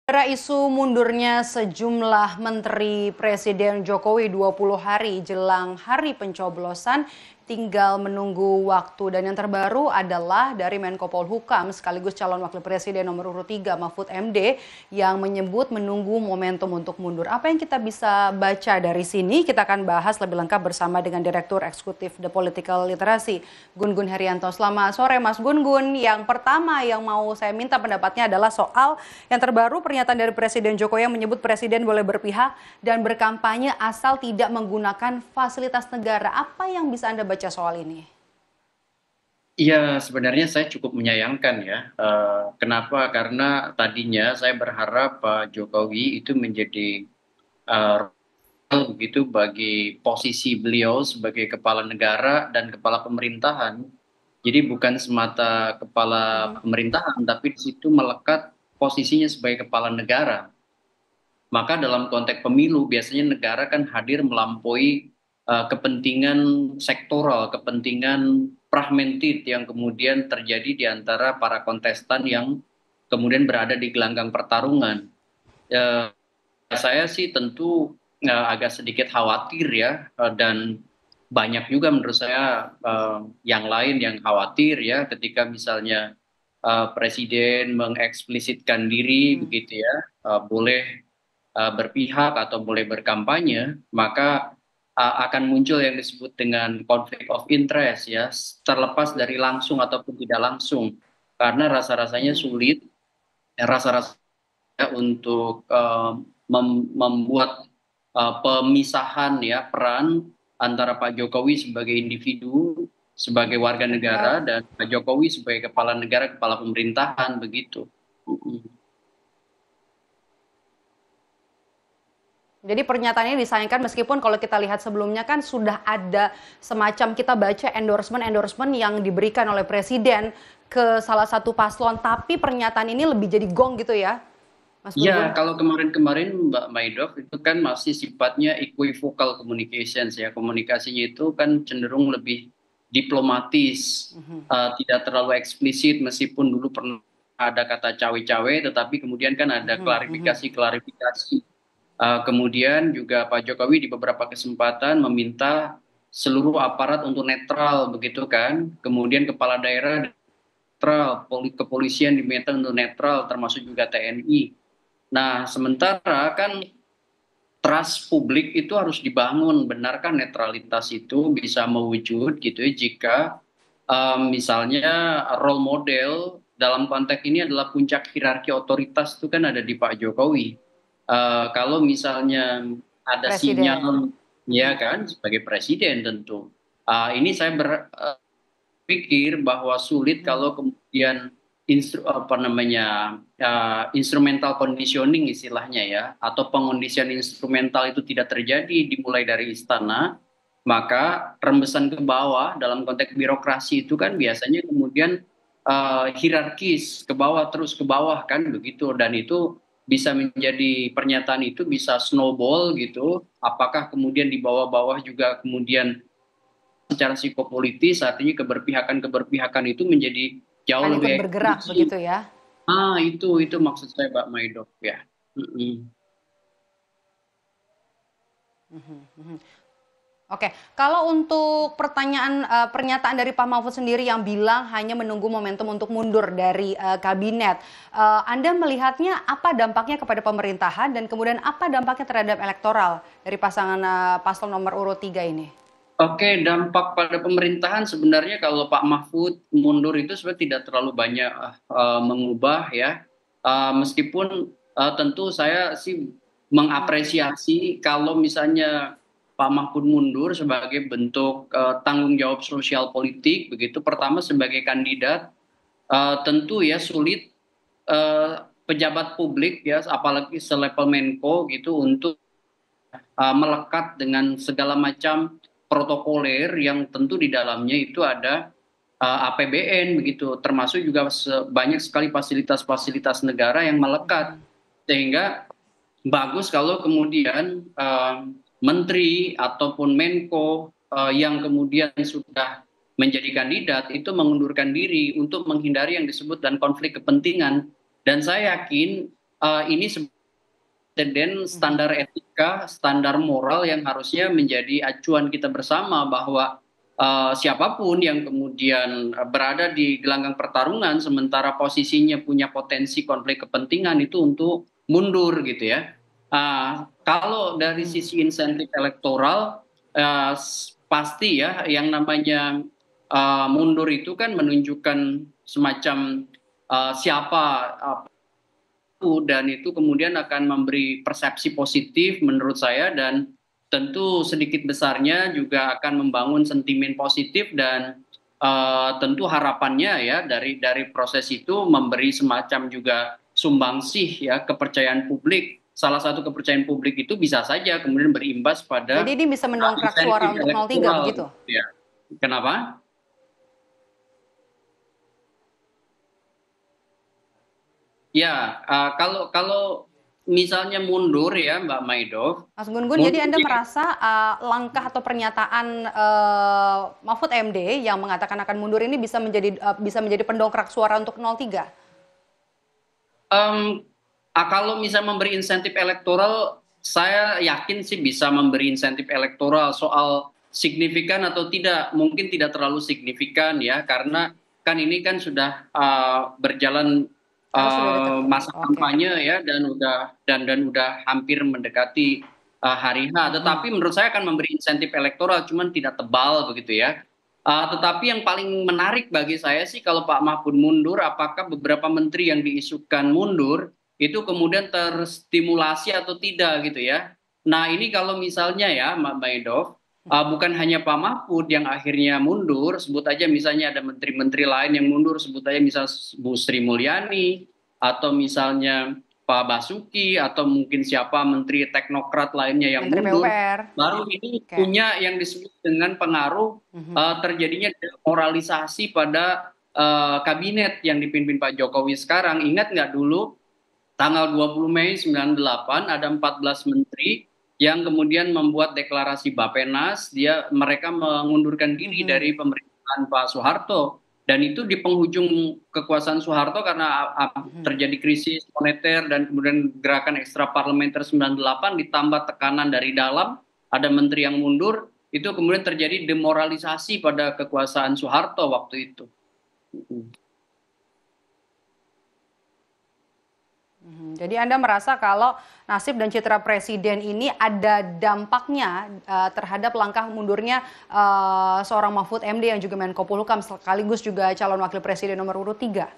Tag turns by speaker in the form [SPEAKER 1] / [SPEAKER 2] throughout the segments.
[SPEAKER 1] Era isu mundurnya sejumlah menteri Presiden Jokowi 20 hari jelang hari pencoblosan tinggal menunggu waktu. Dan yang terbaru adalah dari Menko Polhukam sekaligus calon wakil presiden nomor urut 3 Mahfud MD yang menyebut menunggu momentum untuk mundur. Apa yang kita bisa baca dari sini? Kita akan bahas lebih lengkap bersama dengan Direktur Eksekutif The Political Literacy Gun Gun Herianto. Selamat sore Mas Gun Gun. Yang pertama yang mau saya minta pendapatnya adalah soal yang terbaru pernyataan dari Presiden Jokowi yang menyebut Presiden boleh berpihak dan berkampanye asal tidak menggunakan fasilitas negara. Apa yang bisa Anda baca soal ini?
[SPEAKER 2] Iya, sebenarnya saya cukup menyayangkan ya. Kenapa? Karena tadinya saya berharap Pak Jokowi itu menjadi role begitu bagi posisi beliau sebagai kepala negara dan kepala pemerintahan. Jadi bukan semata kepala pemerintahan, tapi di situ melekat posisinya sebagai kepala negara. Maka dalam konteks pemilu biasanya negara kan hadir melampaui kepentingan sektoral, kepentingan fragmented yang kemudian terjadi di antara para kontestan yang kemudian berada di gelanggang pertarungan. Eh, saya sih tentu agak sedikit khawatir ya, dan banyak juga menurut saya yang lain yang khawatir ya ketika misalnya presiden mengeksplisitkan diri begitu ya, boleh berpihak atau boleh berkampanye, maka akan muncul yang disebut dengan conflict of interest ya, terlepas dari langsung ataupun tidak langsung. Karena rasa-rasanya sulit, rasa-rasanya untuk membuat pemisahan ya peran antara Pak Jokowi sebagai individu, sebagai warga negara, dan Pak Jokowi sebagai kepala negara, kepala pemerintahan begitu.
[SPEAKER 1] Jadi pernyataan ini disayangkan meskipun kalau kita lihat sebelumnya kan sudah ada semacam kita baca endorsement yang diberikan oleh presiden ke salah satu paslon, tapi pernyataan ini lebih jadi gong gitu ya, Mas Gun Gun?
[SPEAKER 2] Ya, kalau kemarin-kemarin Mbak Maidov itu kan masih sifatnya equivocal communications ya. Komunikasinya itu kan cenderung lebih diplomatis, tidak terlalu eksplisit meskipun dulu pernah ada kata cawe-cawe, tetapi kemudian kan ada klarifikasi-klarifikasi. Kemudian juga Pak Jokowi di beberapa kesempatan meminta seluruh aparat untuk netral begitu kan. Kemudian kepala daerah netral, kepolisian diminta untuk netral, termasuk juga TNI. Nah, sementara kan trust publik itu harus dibangun. Benarkah netralitas itu bisa mewujud gitu ya jika misalnya role model dalam konteks ini adalah puncak hierarki otoritas itu kan ada di Pak Jokowi. Kalau misalnya ada
[SPEAKER 1] Presiden.
[SPEAKER 2] sinyal ya kan sebagai presiden tentu. Ini saya pikir bahwa sulit kalau kemudian apa namanya instrumental conditioning istilahnya ya, atau pengondisian instrumental itu tidak terjadi dimulai dari istana, maka rembesan ke bawah dalam konteks birokrasi itu kan biasanya kemudian hierarkis ke bawah terus ke bawah kan begitu, dan itu bisa menjadi pernyataan itu bisa snowball gitu, apakah kemudian di bawah-bawah juga kemudian secara psikopolitis artinya keberpihakan-keberpihakan itu menjadi jauh
[SPEAKER 1] Akan ikut
[SPEAKER 2] lebih
[SPEAKER 1] bergerak
[SPEAKER 2] eksklusif.
[SPEAKER 1] begitu ya?
[SPEAKER 2] Itu maksud saya Pak Maido ya. Mm-mm.
[SPEAKER 1] Oke, kalau untuk pernyataan dari Pak Mahfud sendiri yang bilang hanya menunggu momentum untuk mundur dari kabinet, Anda melihatnya apa dampaknya kepada pemerintahan dan kemudian apa dampaknya terhadap elektoral dari pasangan paslon nomor urut 3 ini?
[SPEAKER 2] Oke, dampak pada pemerintahan sebenarnya kalau Pak Mahfud mundur itu sebenarnya tidak terlalu banyak mengubah ya. Meskipun tentu saya sih mengapresiasi kalau misalnya Pak Mahfud mundur sebagai bentuk tanggung jawab sosial politik begitu. Pertama sebagai kandidat tentu ya sulit pejabat publik ya apalagi selevel Menko gitu untuk melekat dengan segala macam protokoler yang tentu di dalamnya itu ada APBN begitu, termasuk juga banyak sekali fasilitas-fasilitas negara yang melekat, sehingga bagus kalau kemudian menteri ataupun Menko yang kemudian sudah menjadi kandidat itu mengundurkan diri untuk menghindari yang disebut dan konflik kepentingan. Dan saya yakin ini dan standar etika, standar moral yang harusnya menjadi acuan kita bersama bahwa siapapun yang kemudian berada di gelanggang pertarungan sementara posisinya punya potensi konflik kepentingan itu untuk mundur gitu ya. Kalau dari sisi insentif elektoral pasti ya yang namanya mundur itu kan menunjukkan semacam siapa dan itu kemudian akan memberi persepsi positif menurut saya dan tentu sedikit besarnya juga akan membangun sentimen positif dan tentu harapannya ya dari proses itu memberi semacam juga sumbangsih ya kepercayaan publik. Salah satu kepercayaan publik itu bisa saja kemudian berimbas
[SPEAKER 1] Jadi
[SPEAKER 2] pada
[SPEAKER 1] ini bisa mendongkrak suara
[SPEAKER 2] insentif
[SPEAKER 1] untuk 03
[SPEAKER 2] elektoral
[SPEAKER 1] begitu?
[SPEAKER 2] gitu ya. Kenapa? Ya, kalau misalnya mundur ya Mbak Maido,
[SPEAKER 1] Mas Gun-Gun, jadi
[SPEAKER 2] mundur
[SPEAKER 1] Anda
[SPEAKER 2] ini
[SPEAKER 1] merasa langkah atau pernyataan Mahfud MD yang mengatakan akan mundur ini bisa menjadi pendongkrak suara untuk 03?
[SPEAKER 2] kalau misalnya memberi insentif elektoral, saya yakin sih bisa memberi insentif elektoral soal signifikan atau tidak, mungkin tidak terlalu signifikan ya, karena kan ini kan sudah berjalan
[SPEAKER 1] Karena sudah dekat pemilu.
[SPEAKER 2] masa
[SPEAKER 1] Oke.
[SPEAKER 2] kampanye ya dan udah hampir mendekati hari H. Tetapi menurut saya akan memberi insentif elektoral, cuman tidak tebal begitu ya. Tetapi yang paling menarik bagi saya sih kalau Pak Mahfud mundur, apakah beberapa menteri yang diisukan mundur itu kemudian terstimulasi atau tidak gitu ya. Nah ini kalau misalnya ya Mbak Maido, bukan hanya Pak Mahfud yang akhirnya mundur, sebut aja misalnya ada menteri-menteri lain yang mundur, sebut aja misal Bu Sri Mulyani, atau misalnya Pak Basuki, atau mungkin siapa menteri teknokrat lainnya yang
[SPEAKER 1] Menteri
[SPEAKER 2] mundur,
[SPEAKER 1] PUPR.
[SPEAKER 2] baru ini
[SPEAKER 1] Oke.
[SPEAKER 2] punya yang disebut dengan pengaruh terjadinya demoralisasi pada kabinet yang dipimpin Pak Jokowi sekarang. Ingat nggak dulu tanggal 20 Mei 98 ada 14 menteri yang kemudian membuat deklarasi Bapenas, mereka mengundurkan diri dari pemerintahan Pak Soeharto. Dan itu di penghujung kekuasaan Soeharto karena terjadi krisis moneter dan kemudian gerakan ekstra parlementer 98 ditambah tekanan dari dalam, ada menteri yang mundur, itu kemudian terjadi demoralisasi pada kekuasaan Soeharto waktu itu.
[SPEAKER 1] Jadi Anda merasa kalau nasib dan citra presiden ini ada dampaknya terhadap langkah mundurnya seorang Mahfud MD yang juga Menko Polhukam sekaligus juga calon wakil presiden nomor urut 3?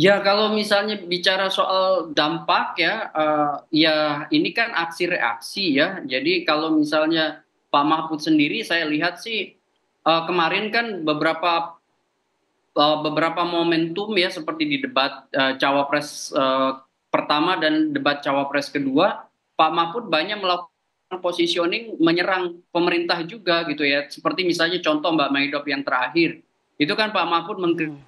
[SPEAKER 2] Ya kalau misalnya bicara soal dampak ya, ya ini kan aksi reaksi ya. Jadi kalau misalnya Pak Mahfud sendiri saya lihat sih kemarin kan beberapa momentum ya seperti di debat cawapres pertama dan debat cawapres kedua, Pak Mahfud banyak melakukan positioning menyerang pemerintah juga gitu ya. Seperti misalnya contoh Mbak Maidop yang terakhir, itu kan Pak Mahfud mengkritik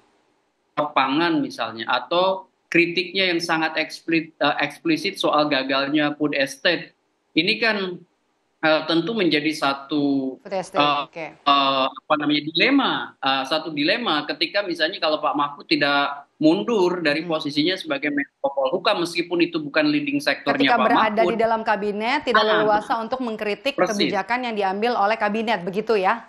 [SPEAKER 2] pangan misalnya, atau kritiknya yang sangat eksplisit soal gagalnya food estate. Ini kan tentu menjadi satu
[SPEAKER 1] Oke.
[SPEAKER 2] satu dilema ketika misalnya kalau Pak Mahfud tidak mundur dari posisinya sebagai Menko Polhukam meskipun itu bukan leading sektornya
[SPEAKER 1] Ketika
[SPEAKER 2] Pak
[SPEAKER 1] berada di
[SPEAKER 2] Mahfud.
[SPEAKER 1] dalam kabinet tidak leluasa untuk mengkritik
[SPEAKER 2] Persis.
[SPEAKER 1] kebijakan yang diambil oleh kabinet, begitu ya?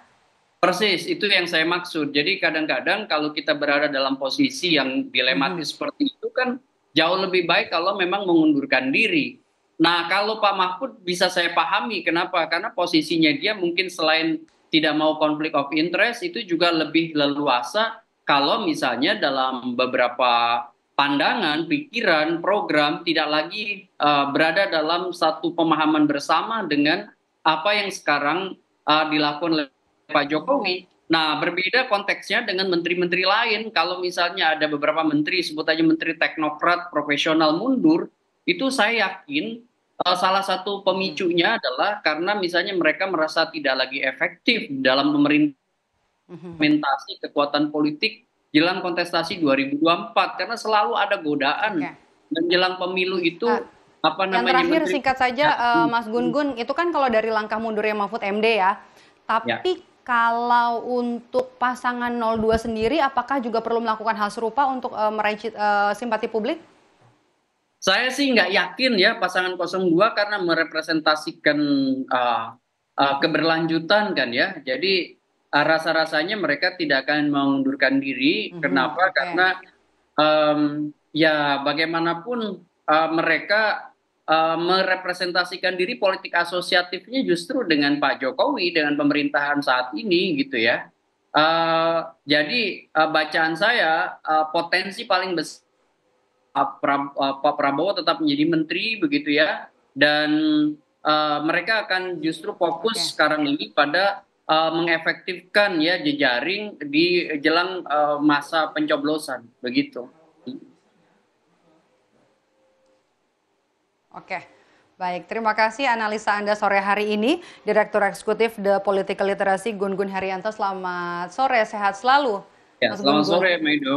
[SPEAKER 2] Persis, itu yang saya maksud. Jadi kadang-kadang kalau kita berada dalam posisi yang dilematis seperti itu kan jauh lebih baik kalau memang mengundurkan diri. Nah kalau Pak Mahfud bisa saya pahami kenapa, karena posisinya dia mungkin selain tidak mau konflik of interest itu juga lebih leluasa kalau misalnya dalam beberapa pandangan, pikiran, program tidak lagi berada dalam satu pemahaman bersama dengan apa yang sekarang dilakukan oleh Pak Jokowi. Nah, berbeda konteksnya dengan menteri-menteri lain. Kalau misalnya ada beberapa menteri, sebut aja menteri teknokrat profesional mundur, itu saya yakin salah satu pemicunya adalah karena misalnya mereka merasa tidak lagi efektif dalam implementasi kekuatan politik jelang kontestasi 2024 karena selalu ada godaan menjelang pemilu itu apa
[SPEAKER 1] Yang
[SPEAKER 2] namanya
[SPEAKER 1] terakhir singkat saja Mas Gun-Gun, itu kan kalau dari langkah mundurnya Mahfud MD ya, tapi Kalau untuk pasangan 02 sendiri, apakah juga perlu melakukan hal serupa untuk meraih simpati publik?
[SPEAKER 2] Saya sih nggak yakin ya pasangan 02 karena merepresentasikan uh, keberlanjutan kan ya. Jadi rasa-rasanya mereka tidak akan mengundurkan diri.
[SPEAKER 1] Mhm,
[SPEAKER 2] Kenapa?
[SPEAKER 1] oke.
[SPEAKER 2] Karena ya bagaimanapun mereka merepresentasikan diri politik asosiatifnya justru dengan Pak Jokowi dengan pemerintahan saat ini gitu ya. Jadi bacaan saya potensi paling besar Pak Prabowo tetap menjadi menteri begitu ya, dan mereka akan justru fokus
[SPEAKER 1] Oke.
[SPEAKER 2] sekarang ini pada mengefektifkan ya jejaring di jelang masa pencoblosan begitu.
[SPEAKER 1] Oke, baik. Terima kasih analisa Anda sore hari ini, Direktur Eksekutif The Political Literacy Gun Gun Herianto. Selamat sore, sehat selalu,
[SPEAKER 2] Ya,
[SPEAKER 1] Mas Gun
[SPEAKER 2] selamat
[SPEAKER 1] Gun.
[SPEAKER 2] sore, Maido.